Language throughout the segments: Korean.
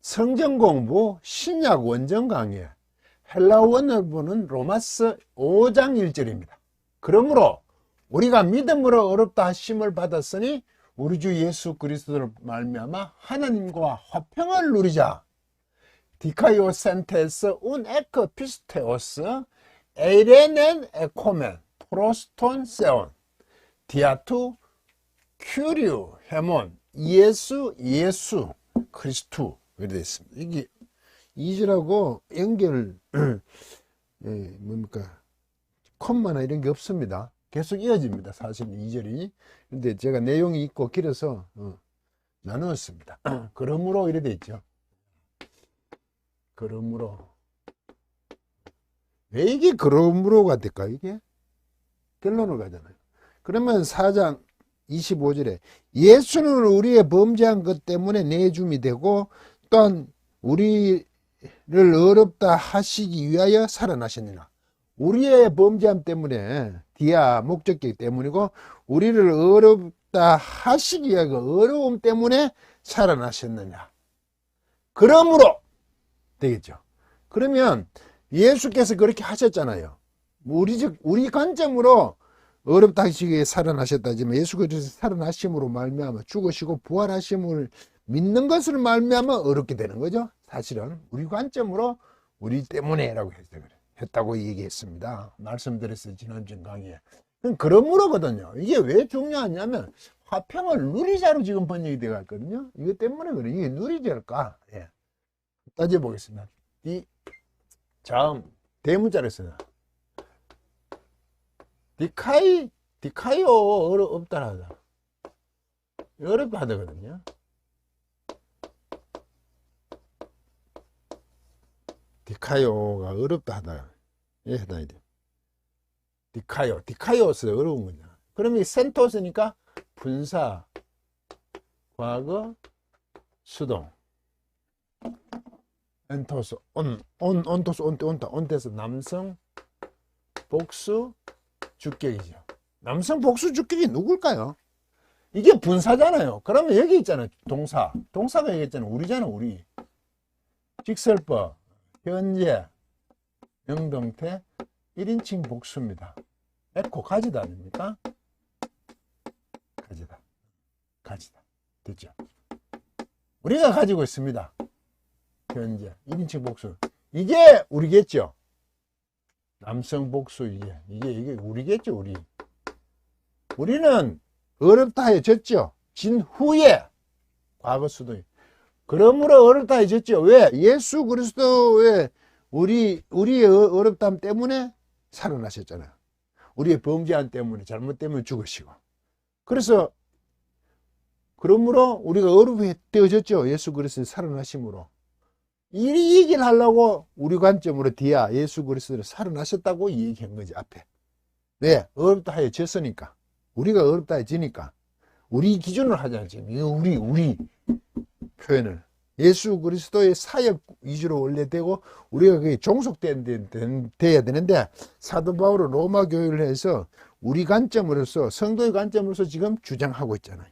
성경 공부 신약 원정 강의 헬라 원어부는 로마서 5장 1절입니다. 그러므로 우리가 믿음으로 어렵다 하심을 받았으니 우리 주 예수 그리스도를 말미암아 하나님과 화평을 누리자. 디카이오 센테스 운 에크 피스테오스 에이레넨 에코멘 프로스톤 세온 디아투 큐리우 헤몬 예수 그리스도 이렇게 되어 있습니다. 이게 2절하고 연결 뭡니까 콤마나 이런 게 없습니다. 계속 이어집니다. 사실 2절이. 근데 제가 내용이 있고 길어서 나누었습니다. 그러므로 이래 돼 있죠. 그러므로 왜 이게 그러므로가 될까? 이게 결론을 가잖아요. 그러면 4장 25절에 예수는 우리의 범죄한 것 때문에 내줌이 되고 또한 우리를 어렵다 하시기 위하여 살아나셨느니라. 우리의 범죄함 때문에 디아 목적격 때문이고 우리를 어렵다 하시기 위하여 어려움 때문에 살아나셨느냐. 그러므로 되겠죠. 그러면 예수께서 그렇게 하셨잖아요. 우리 관점으로 어렵다 하시기 위해 살아나셨다지만 예수 그리스도 살아나심으로 말미암아 죽으시고 부활하심을 믿는 것으로 말미암아 어렵게 되는 거죠. 사실은 우리 관점으로 우리 때문에라고 했다고 얘기했습니다. 말씀드렸어요. 지난주 강의에. 그러므로거든요. 이게 왜 중요하냐면 화평을 누리자로 지금 번역이 되어 갔거든요. 이것 때문에 그래. 이게 누리자일까? 예. 따져보겠습니다. 이 다음 대문자를 써요. 디카이오 어렵다 하다. 어렵다 하거든요. 디카이오가 어렵다 하다. 예, 해당이 돼. 디카이오스 어려운 거냐. 그럼 이 센토스니까 분사, 과거, 수동. 엔토스, 온토스, 온다. 온테서 남성, 복수, 주격이죠. 남성 복수 주격이 누굴까요? 이게 분사잖아요. 그러면 여기 있잖아요. 동사. 동사가 여기 있잖아요. 우리잖아, 우리. 직설법, 현재, 명동태, 1인칭 복수입니다. 에코, 가지다 아닙니까? 가지다. 됐죠? 우리가 가지고 있습니다. 현재, 1인칭 복수. 이게 우리겠죠? 남성 복수, 이게 우리겠죠, 우리. 우리는 어렵다 해졌죠. 진 후에, 과거 수도. 그러므로 어렵다 해졌죠. 왜? 예수 그리스도의 우리의 어렵담 때문에 살아나셨잖아요. 우리의 범죄함 때문에, 잘못 때문에 죽으시고. 그래서, 그러므로 우리가 어렵게 되어졌죠. 예수 그리스도의 살아나심으로. 이 얘기를 하려고 우리 관점으로 디아 예수 그리스도를 살아나셨다고 얘기한 거지 앞에. 왜? 어렵다 하여졌으니까. 우리가 어렵다 해지니까. 우리 기준으로 하잖아 지금. 우리 표현을. 예수 그리스도의 사역 위주로 원래 되고 우리가 그게 종속돼야 되는데 사도 바울은 로마 교회를 해서 우리 관점으로서 성도의 관점으로서 지금 주장하고 있잖아요.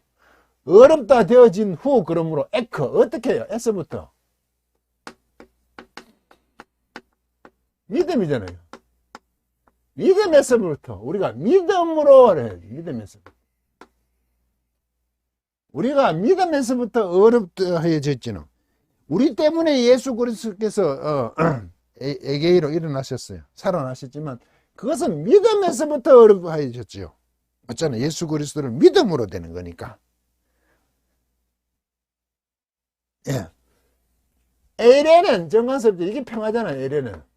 어렵다 되어진 후 그러므로 에크 어떻게 해요? 에서부터. 믿음이잖아요. 믿음에서부터 우리가 믿음으로 해야지. 믿음에서부터. 우리가 믿음에서부터 어렵다 해졌지는 우리 때문에 예수 그리스도께서 에게이로 일어나셨어요. 살아나셨지만 그것은 믿음에서부터 어렵다 해졌죠. 맞잖아요. 예수 그리스도를 믿음으로 되는 거니까. 예. 에레는 정관섭죠. 이게 평화잖아요. 에레는.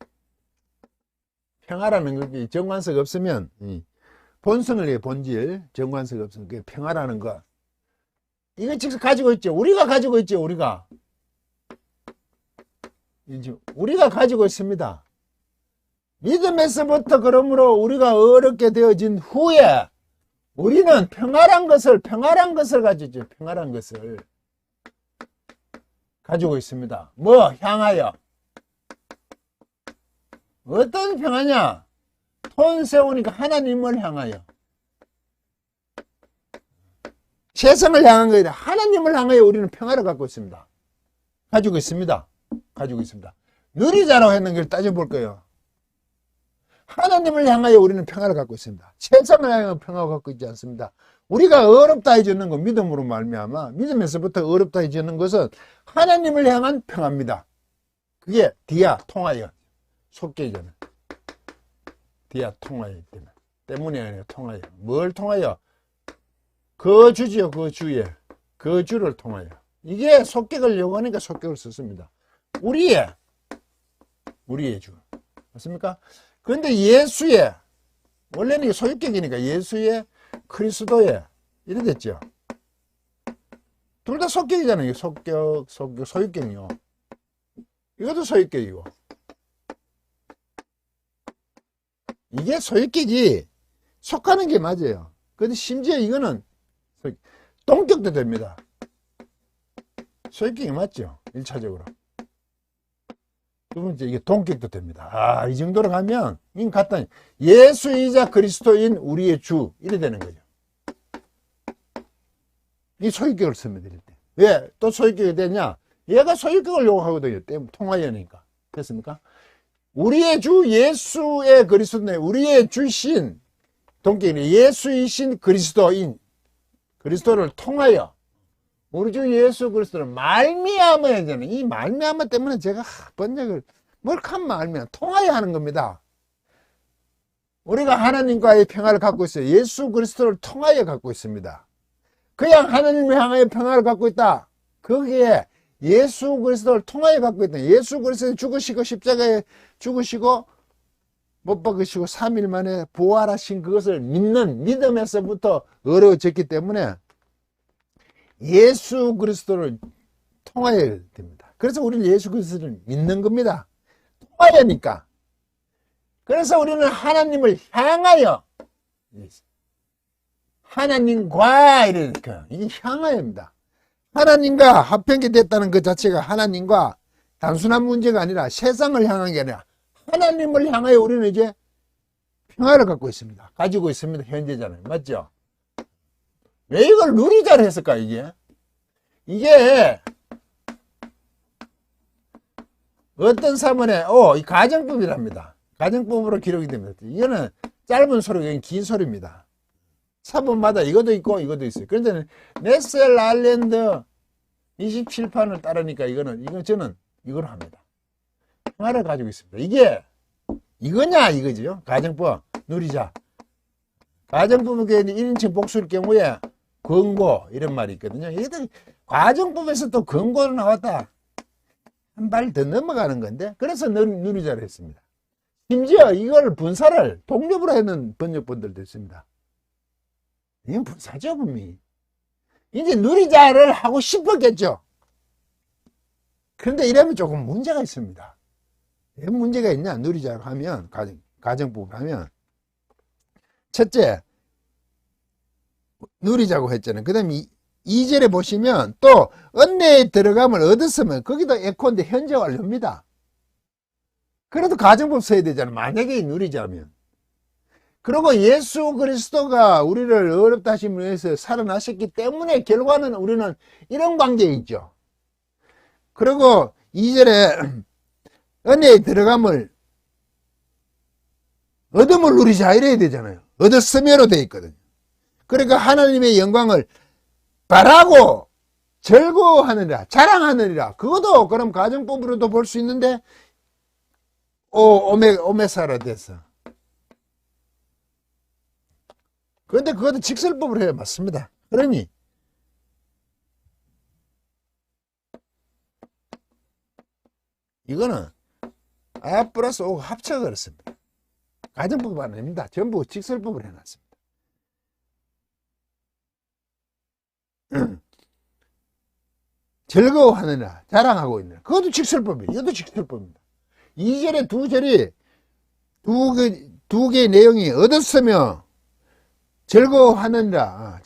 평화라는 게 정관석 없으면 본성을 위해 본질 정관석 없으면 그게 평화라는 거 이거 직접 가지고 있죠. 우리가 가지고 있죠. 우리가 가지고 있습니다. 믿음에서부터 그러므로 우리가 어렵게 되어진 후에 우리는 평화란 것을 가지죠. 평화란 것을 가지고 있습니다. 뭐 향하여 어떤 평화냐? 톤 세우니까 하나님을 향하여. 세상을 향한 거예요. 하나님을 향하여 우리는 평화를 갖고 있습니다. 가지고 있습니다. 가지고 있습니다. 누리자라고 했는 걸 따져볼 거예요. 하나님을 향하여 우리는 평화를 갖고 있습니다. 세상을 향하여 평화를 갖고 있지 않습니다. 우리가 어렵다 해주는 건 믿음으로 말미암아 믿음에서부터 어렵다 해주는 것은 하나님을 향한 평화입니다. 그게 디아 통하여 속계잖아요. 디아 통하여 때문에 아니라 통하여. 뭘 통하여? 거주지요. 거주에. 거주를 통하여. 이게 속격을 요구하니까 속격을 썼습니다. 우리의 주. 맞습니까? 그런데 예수의, 원래는 이게 소유격이니까 예수의, 그리스도의, 이래 됐죠. 둘 다 속격이잖아요. 속격, 소유격이요. 이것도 소유격이고. 이게 소유격이 속하는 게 맞아요. 근데 심지어 이거는 동격도 됩니다. 소유격이 맞죠? 1차적으로. 두 번째, 이게 동격도 됩니다. 아, 이 정도로 가면, 인 같다니. 예수이자 그리스도인 우리의 주. 이래 되는 거죠. 이 소유격을 씁니다, 이럴 때. 왜 또 소유격이 되냐? 얘가 소유격을 요구하거든요. 통하여니까. 됐습니까? 우리의 주 예수의 그리스도네. 우리의 주신, 동격이 예수이신 그리스도인. 그리스도를 통하여. 우리 주 예수 그리스도를 말미암아야 되는, 이 말미암아 때문에 제가 번역을 뭘칸 말미암아 통하여 하는 겁니다. 우리가 하나님과의 평화를 갖고 있어요. 예수 그리스도를 통하여 갖고 있습니다. 그냥 하나님을 향하여 평화를 갖고 있다. 거기에 예수 그리스도를 통하여 갖고 있다. 예수 그리스도 죽으시고 십자가에 죽으시고 못 박으시고 3일 만에 부활하신 그것을 믿는 믿음에서부터 어려워졌기 때문에 예수 그리스도를 통하여야 됩니다. 그래서 우리는 예수 그리스도를 믿는 겁니다. 통하여니까. 그래서 우리는 하나님을 향하여, 하나님과 이러니까 이게 향하여입니다. 하나님과 합병이 됐다는 그 자체가 하나님과 단순한 문제가 아니라 세상을 향한 게 아니라 하나님을 향하여 우리는 이제 평화를 갖고 있습니다. 가지고 있습니다. 현재잖아요. 맞죠? 왜 이걸 누리자를 했을까, 이게? 이게, 어떤 사문에, 이 가정법이랍니다. 가정법으로 기록이 됩니다. 이거는 짧은 소리가 긴 소리입니다. 사본마다 이것도 있고, 이것도 있어요. 그런데, 네셀 아일랜드 27판을 따르니까 저는 이걸 합니다. 평화를 가지고 있습니다. 이게, 이거냐, 이거죠. 가정법, 누리자. 가정법의 1인칭 복수일 경우에, 권고 이런 말이 있거든요. 얘들 과정법에서 또 권고로 나왔다. 한 발 더 넘어가는 건데 그래서 누리자를 했습니다. 심지어 이걸 분사를 독립으로 하는 번역본들도 있습니다. 이건 분사죠 분명히. 이제 누리자를 하고 싶었겠죠. 그런데 이러면 조금 문제가 있습니다. 왜 문제가 있냐? 누리자를 하면 가정법을 하면 첫째 누리자고 했잖아요. 그 다음에 2절에 보시면 또 은혜에 들어감을 얻었으면 거기도 에코인데 현재 완료입니다. 그래도 가정법 써야 되잖아요. 만약에 누리자면. 그리고 예수 그리스도가 우리를 어렵다 하심을 위해서 살아나셨기 때문에 결과는 우리는 이런 관계에 있죠. 그리고 2절에 은혜에 들어감을 얻음을 누리자 이래야 되잖아요. 얻었으면으로 되어 있거든요. 그러니까 하나님의 영광을 바라고 즐거워하느니라 자랑하느니라. 그것도 그럼 가정법으로도 볼 수 있는데 오메사라 돼서. 그런데 그것도 직설법으로 해야 맞습니다. 그러니 이거는 아 플러스 오 합쳐가 그렇습니다. 가정법 아닙니다. 전부 직설법으로 해놨습니다. 즐거워하느냐 자랑하고 있느냐 그것도 직설법이에요. 이것도 직설법입니다. 2절에 두 절이 두 개의 내용이 얻었으며 즐거워하느니라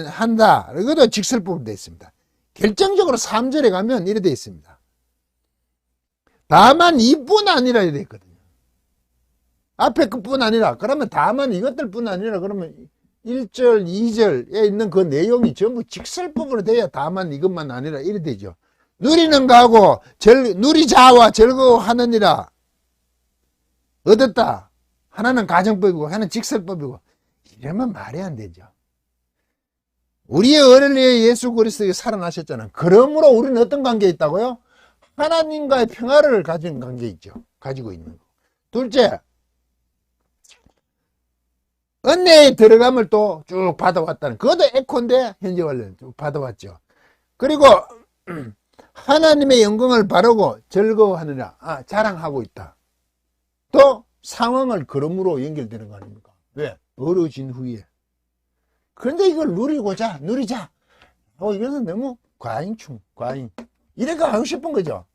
한다 이것도 직설법으로 되어 있습니다. 결정적으로 3절에 가면 이래 되어 있습니다. 다만 이뿐 아니라 이래 있거든요. 앞에 그뿐 아니라 그러면 다만 이것들 뿐 아니라 그러면 1절, 2절에 있는 그 내용이 전부 직설법으로 돼야 다만 이것만 아니라 이래 되죠. 누리는 거하고 누리자와 즐거워하느니라 얻었다. 하나는 가정법이고 하나는 직설법이고 이러면 말이 안 되죠. 우리의 어린이의 예수 그리스도가 살아나셨잖아요. 그러므로 우리는 어떤 관계에 있다고요? 하나님과의 평화를 가진 관계에 있죠. 가지고 있는 거. 둘째, 은혜에 들어감을 또 쭉 받아왔다는, 그것도 에코인데 현재 원래는 쭉 받아왔죠. 그리고 하나님의 영광을 바라고 즐거워하느라 자랑하고 있다. 또 상황을 그러므로 연결되는 거 아닙니까? 왜? 어려진 후에. 그런데 이걸 누리자. 이것은 너무 과잉. 이래가 하고 싶은 거죠.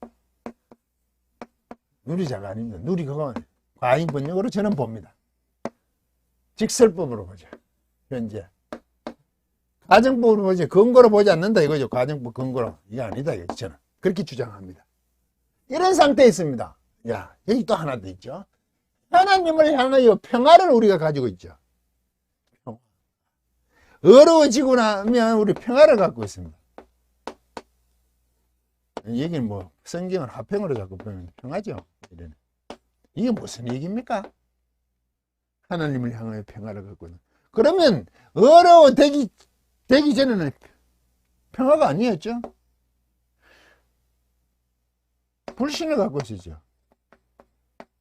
누리자가 아닙니다. 누리가 과잉 번역으로 저는 봅니다. 직설법으로 보죠. 현재. 가정법으로 보지, 근거로 보지 않는다 이거죠. 가정법 근거로. 이게 아니다 이거죠. 저는. 그렇게 주장합니다. 이런 상태에 있습니다. 야, 여기 또 하나 더 있죠. 하나님을 향하여 평화를 우리가 가지고 있죠. 어려워지고 나면 우리 평화를 갖고 있습니다. 얘기는 뭐 성경은 화평으로 자꾸 보면 평화죠. 이러네. 이게 무슨 얘기입니까? 하나님을 향하여 평화를 갖고 있는. 그러면 어려워되기 전에는 평화가 아니었죠. 불신을 갖고 있었죠.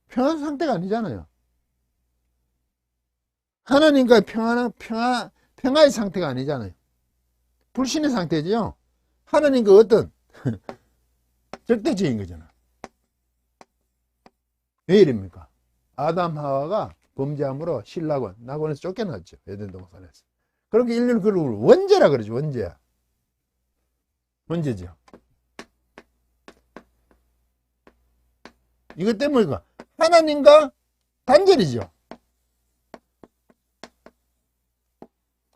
평화 상태가 아니잖아요. 하나님과의 평화의 상태가 아니잖아요. 불신의 상태죠. 하나님과 어떤 절대적인 거잖아. 왜 이럽니까? 아담 하와가 범죄함으로 신락원 낙원에서 쫓겨났죠. 에덴 동산에서. 그렇게 인류는 그걸 원죄라 그러죠. 원죄죠. 이것 때문에 하나님과 단절이죠.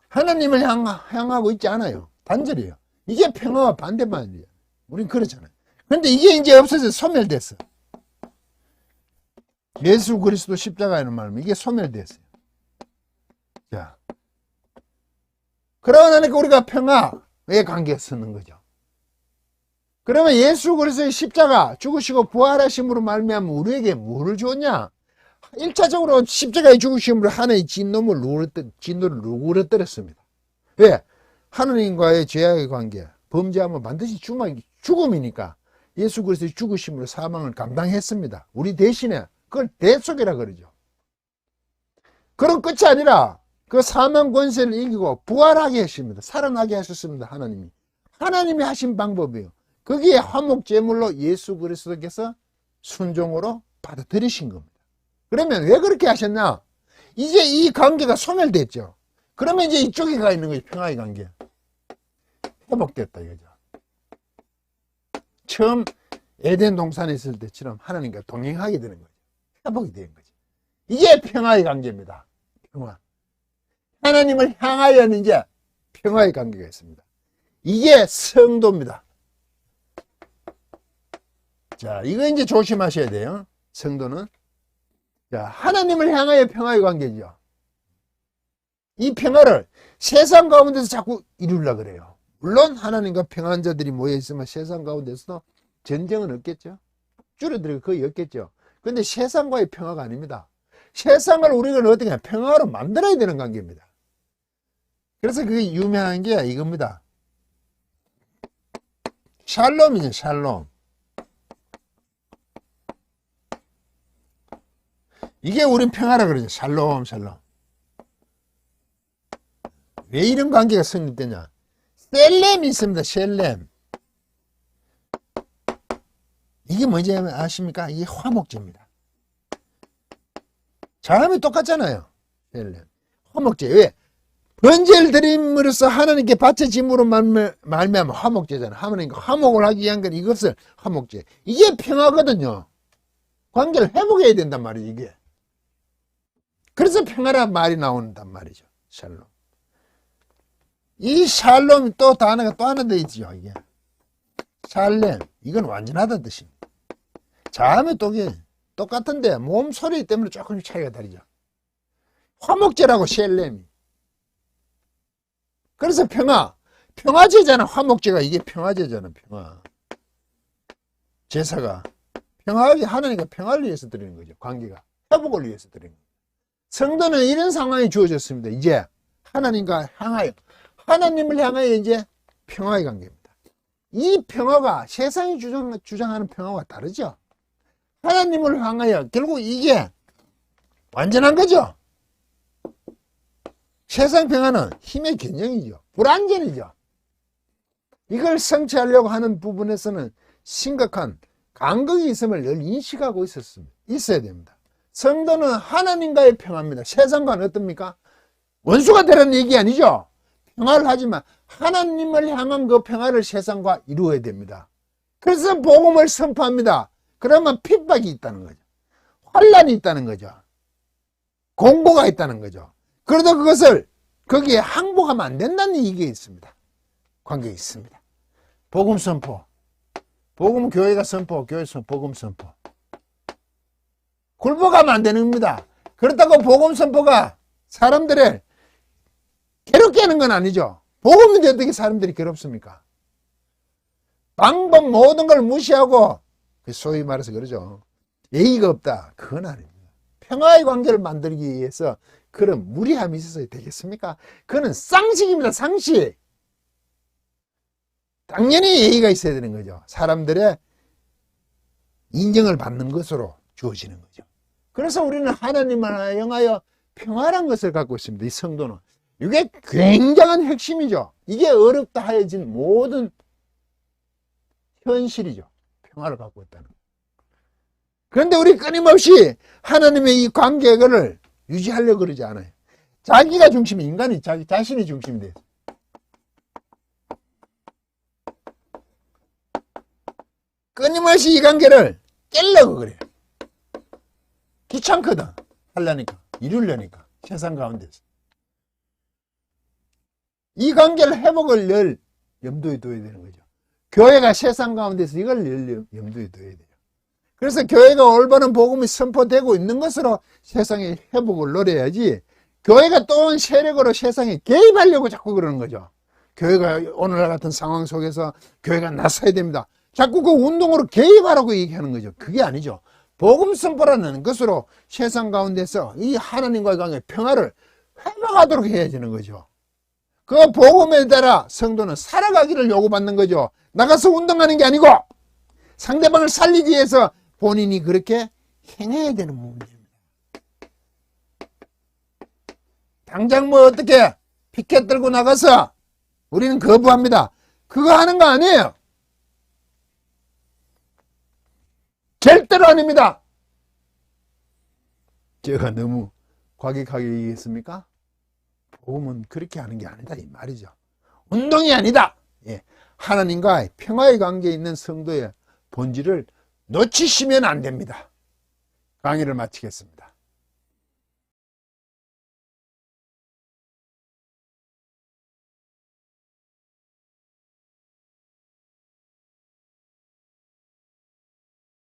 하나님을 향하고 있지 않아요. 단절이에요. 이게 평화와 반대만이에요. 우린 그렇잖아요. 그런데 이게 이제 없어져 소멸됐어. 예수 그리스도 십자가에는 말하면 이게 소멸됐어요. 자, 그러고 나니까 우리가 평화의 관계에 서는 거죠. 그러면 예수 그리스도의 십자가 죽으시고 부활하심으로 말미암아 우리에게 뭐를 줬냐? 1차적으로 십자가의 죽으심으로 하나의 진노를 누그러뜨렸습니다. 왜? 하나님과의 죄악의 관계, 범죄하면 반드시 죽음이니까 예수 그리스도의 죽으심으로 사망을 감당했습니다. 우리 대신에 그걸 대속이라 그러죠. 그런 끝이 아니라 그 사망 권세를 이기고 부활하게 하십니다. 살아나게 하셨습니다. 하나님이 하신 방법이에요. 거기에 화목제물로 예수 그리스도께서 순종으로 받아들이신 겁니다. 그러면 왜 그렇게 하셨냐? 이제 이 관계가 소멸됐죠. 그러면 이제 이쪽에 가 있는 거죠. 평화의 관계. 회복됐다 이거죠. 처음 에덴 동산에 있을 때처럼 하나님과 동행하게 되는 거죠. 회복이 되는 거죠. 이게 평화의 관계입니다. 평화. 하나님을 향하여는 이제 평화의 관계가 있습니다. 이게 성도입니다. 자, 이거 이제 조심하셔야 돼요. 성도는. 자, 하나님을 향하여 평화의 관계죠. 이 평화를 세상 가운데서 자꾸 이루려고 그래요. 물론 하나님과 평안한 자들이 모여있으면 세상 가운데서도 전쟁은 없겠죠. 줄어들고 거의 없겠죠. 그런데 세상과의 평화가 아닙니다. 세상을 우리가 어떻게 하냐, 평화로 만들어야 되는 관계입니다. 그래서 그게 유명한 게 이겁니다. 샬롬이죠. 샬롬. 이게 우린 평화라 그러죠. 샬롬. 왜 이런 관계가 성립되냐? 셀렘이 있습니다. 셀렘. 이게 뭔지 아십니까? 이게 화목제입니다. 자음이 똑같잖아요. 셀렘. 화목제. 왜? 번제를 드림으로써 하나님께 바쳐짐으로 말미암아 화목제잖아요. 하나님과 화목을 하기 위한 건 이것을 화목제. 이게 평화거든요. 관계를 회복해야 된단 말이에요. 이게. 그래서 평화란 말이 나온단 말이죠. 샬롬. 이 샬롬이 또 단어가 또 하나 더 있죠. 이게 샬렘. 이건 완전하다는 뜻입니다. 자음이 똑같은데 몸 소리 때문에 조금씩 차이가 다르죠. 화목제라고 샬렘이. 그래서 평화제잖아. 화목제가 이게 평화제잖아. 평화. 제사가 하나님과 평화를 위해서 드리는 거죠. 관계가 회복을 위해서 드리는 거죠. 성도는 이런 상황이 주어졌습니다. 이제 하나님과 향하여, 하나님을 향하여 이제 평화의 관계입니다. 이 평화가 세상이 주장하는 평화와 다르죠. 하나님을 향하여 결국 이게 완전한 거죠. 세상 평화는 힘의 견정이죠. 불완전이죠. 이걸 성취하려고 하는 부분에서는 심각한 간극이 있음을 늘 인식하고 있어야 됩니다. 성도는 하나님과의 평화입니다. 세상과는 어떻습니까? 원수가 되라는 얘기 아니죠. 평화를 하지만 하나님을 향한 그 평화를 세상과 이루어야 됩니다. 그래서 복음을 선포합니다. 그러면 핍박이 있다는 거죠. 환란이 있다는 거죠. 공고가 있다는 거죠. 그러다 그것을 거기에 항복하면 안 된다는 얘기가 있습니다. 관계가 있습니다. 복음 선포, 복음 교회가 선포, 교회 선포, 복음 선포. 굴복하면 안 되는 겁니다. 그렇다고 복음 선포가 사람들을 괴롭게 하는 건 아니죠. 복음인데 어떻게 사람들이 괴롭습니까? 방법 모든 걸 무시하고 소위 말해서 그러죠. 예의가 없다. 그건 아닙니다. 평화의 관계를 만들기 위해서 그런 무리함이 있어야 되겠습니까? 그거는 상식입니다. 상식. 당연히 예의가 있어야 되는 거죠. 사람들의 인정을 받는 것으로 주어지는 거죠. 그래서 우리는 하나님을 향하여 평화란 것을 갖고 있습니다. 이 성도는. 이게 굉장한 핵심이죠. 이게 어렵다 하여진 모든 현실이죠. 평화를 갖고 있다는 거. 그런데 우리 끊임없이 하나님의 이 관계를 유지하려고 그러지 않아요. 자기가 중심이, 인간이 자기 자신이 중심이 돼요. 끊임없이 이 관계를 깨려고 그래요. 귀찮거든. 하려니까, 이루려니까, 세상 가운데서. 이 관계를 회복을 늘 염두에 둬야 되는 거죠. 교회가 세상 가운데서 이걸 늘 염두에 둬야 돼요. 그래서 교회가 올바른 복음이 선포되고 있는 것으로 세상의 회복을 노려야지, 교회가 또 온 세력으로 세상에 개입하려고 자꾸 그러는 거죠. 교회가 오늘날 같은 상황 속에서 교회가 나서야 됩니다. 자꾸 그 운동으로 개입하라고 얘기하는 거죠. 그게 아니죠. 복음 선포라는 것으로 세상 가운데서 이 하나님과의 관계 평화를 회복하도록 해야 되는 거죠. 그 복음에 따라 성도는 살아가기를 요구받는 거죠. 나가서 운동하는 게 아니고 상대방을 살리기 위해서 본인이 그렇게 행해야 되는 문제입니다. 당장 뭐 어떻게 피켓 들고 나가서 우리는 거부합니다. 그거 하는 거 아니에요. 절대로 아닙니다. 제가 너무 과격하게 얘기했습니까? 복음은 그렇게 하는 게 아니다 이 말이죠. 운동이 아니다. 예. 하나님과 평화의 관계에 있는 성도의 본질을 놓치시면 안 됩니다. 강의를 마치겠습니다.